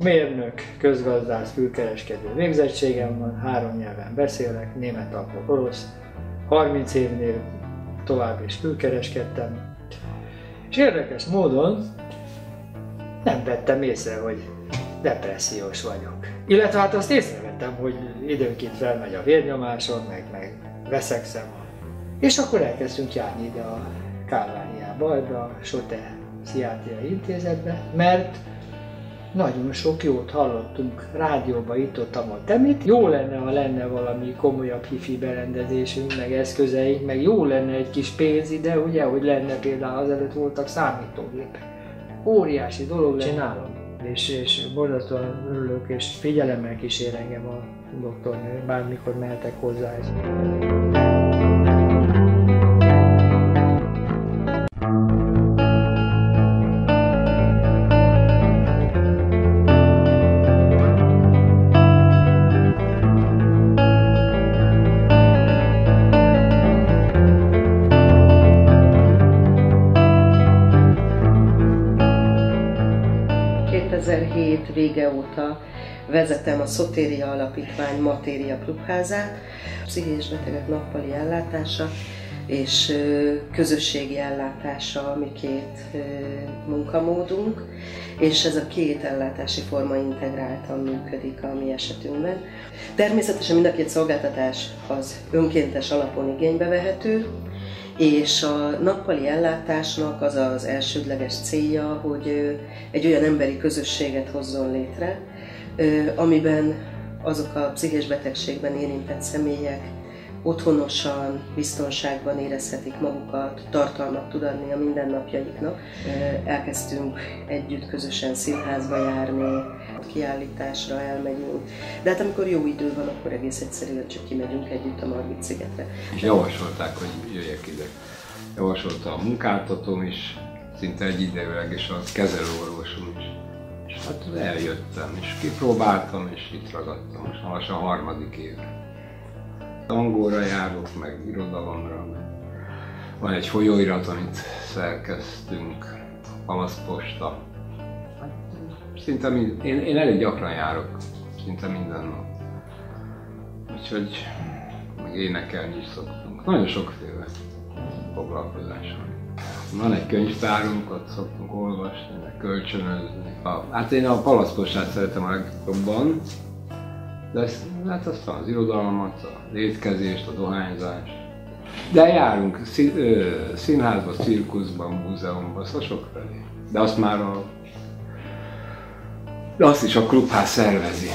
Mérnök, közgazdász, külkereskedő végzettségem van, 3 nyelven beszélek, német, angol, orosz, 30 évnél tovább is külkereskedtem, és érdekes módon nem vettem észre, hogy depressziós vagyok. Illetve hát azt észrevettem, hogy időnként felmegy a vérnyomásom, meg veszekszem. És akkor elkezdtünk járni ide a Kálváriába, ebbe a Sote Pszichiátriai Intézetbe, mert nagyon sok jót hallottunk rádióba, itt-ott, mit. Jó lenne, ha lenne valami komolyabb hifi berendezésünk, meg eszközeink, meg jó lenne egy kis pénz ide, ugye, hogy lenne például azelőtt voltak számítógépek. Óriási dolog lenne. Csinálom. És borzasztóan örülök, és figyelemmel kísér engem a doktornő, bármikor mehetek hozzá. 2007 vége óta vezetem a Szotéria Alapítvány Matéria Klubházát, pszichés betegek nappali ellátása és közösségi ellátása a mi 2 munkamódunk, és ez a 2 ellátási forma integráltan működik a mi esetünkben. Természetesen mind a 2 szolgáltatás az önkéntes alapon igénybe vehető, és a nappali ellátásnak az az elsődleges célja, hogy egy olyan emberi közösséget hozzon létre, amiben azok a pszichés betegségben érintett személyek otthonosan, biztonságban érezhetik magukat, tartalmat tud adni a mindennapjaiknak. Elkezdtünk együtt közösen színházba járni, kiállításra elmegyünk, de hát amikor jó idő van, akkor egész egyszerűen csak kimegyünk együtt a Margit-szigetre. És javasolták, hogy jöjjek ide. Javasolta a munkáltatóm is, szinte egyidejűleg, és a kezelőorvosom is. És hát eljöttem, és kipróbáltam, és itt ragadtam. Most lassan a 3. év. Angolra járok, meg irodalomra. Van egy folyóirat, amit szerkeztünk, Palaszposta. Szinte én elég gyakran járok, szinte minden nap. Úgyhogy meg énekelni is szoktunk. Nagyon sokféle foglalkozás van. Van egy könyvtárunk, ott szoktunk olvasni, meg kölcsönözni. Hát én a Palaszpostát szeretem a legjobban, de hát aztán az irodalmat, az étkezést, a dohányzást. De járunk színházba, cirkuszban, múzeumban, szóval sokfelé. De azt már azt is a klubház szervezi.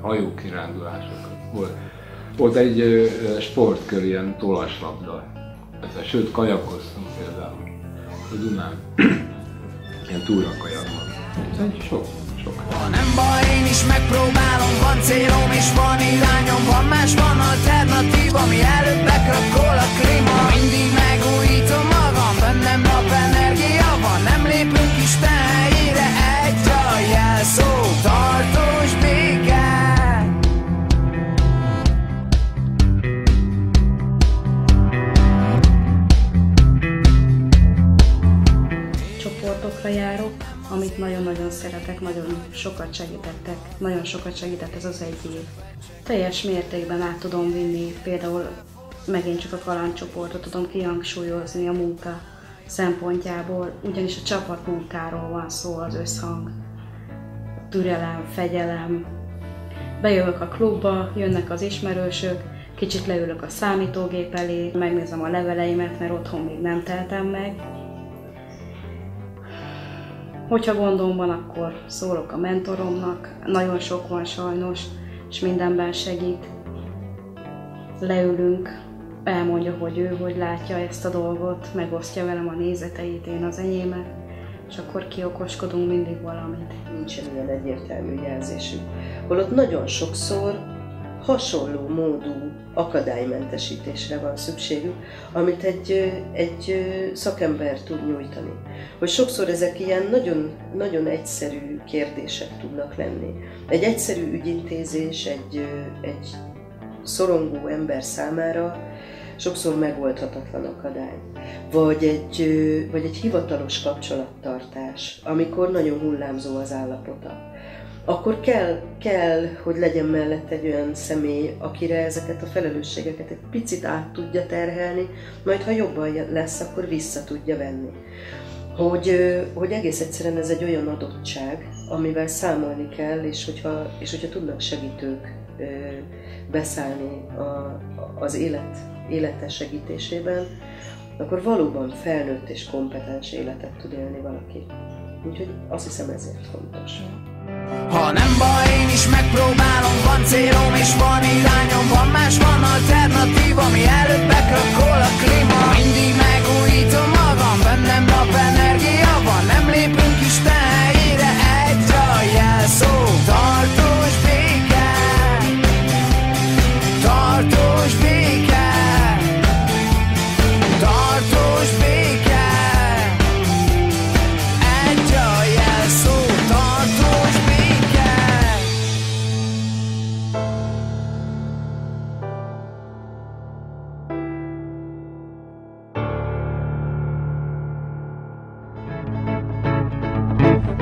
Hajókirándulásokat. Volt egy sportkör, ilyen tolaslabda. Sőt, kajakoztunk például a Dunán. Ilyen túrakajakban. Sok. Ha nem baj, én is megpróbálom, van célom és van irányom, van más, van alternatív, ami előbb bekrakkol a klíma. Mindig megújítom magam, bennem napenergia van, nem lépünk Isten helyére, egy a jelszó, tartós béke. Csoportokra járok, amit nagyon-nagyon szeretek, nagyon sokat segítettek, nagyon sokat segített ez az 1 év. Teljes mértékben át tudom vinni, például megint csak a kalandcsoportot tudom kihangsúlyozni a munka szempontjából, ugyanis a csapatmunkáról van szó, az összhang, türelem, fegyelem. Bejövök a klubba, jönnek az ismerősök, kicsit leülök a számítógép elé, megnézem a leveleimet, mert otthon még nem teltem meg. Hogyha gondom van, akkor szólok a mentoromnak, nagyon sok van sajnos, és mindenben segít. Leülünk, elmondja, hogy ő hogy látja ezt a dolgot, megosztja velem a nézeteit, én az enyémet, és akkor kiokoskodunk mindig valamit. Nincsen olyan egyértelmű jelzésük. Holott nagyon sokszor hasonló módú akadálymentesítésre van szükségük, amit egy szakember tud nyújtani. Hogy sokszor ezek ilyen nagyon, nagyon egyszerű kérdések tudnak lenni. Egy egyszerű ügyintézés egy szorongó ember számára sokszor megoldhatatlan akadály. Vagy egy hivatalos kapcsolattartás, amikor nagyon hullámzó az állapota. Akkor kell, hogy legyen mellett egy olyan személy, akire ezeket a felelősségeket egy picit át tudja terhelni, majd ha jobban lesz, akkor vissza tudja venni. Hogy egész egyszerűen ez egy olyan adottság, amivel számolni kell, és hogyha tudnak segítők beszállni az élete segítésében, akkor valóban felnőtt és kompetens életet tud élni valaki. Úgyhogy azt hiszem ezért fontos. Ha nem baj, én is megpróbálom, van célom és van irányom, van más, van alternatív, ami előtt bekrakol a klíma. Mindig megújítom magam, bennem napenergia van, nem lépünk Isten helyére, egy a jelszó. Tartós béke, tartós béke, tartós béke, egy a jelszó, tartós béke.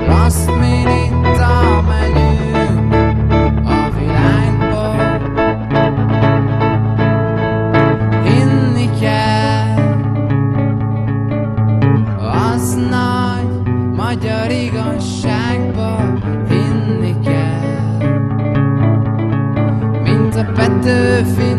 Last minute-tal megyünk a világba, hinni kell, az nagy magyar igazságba, hinni kell, mint a Petőfi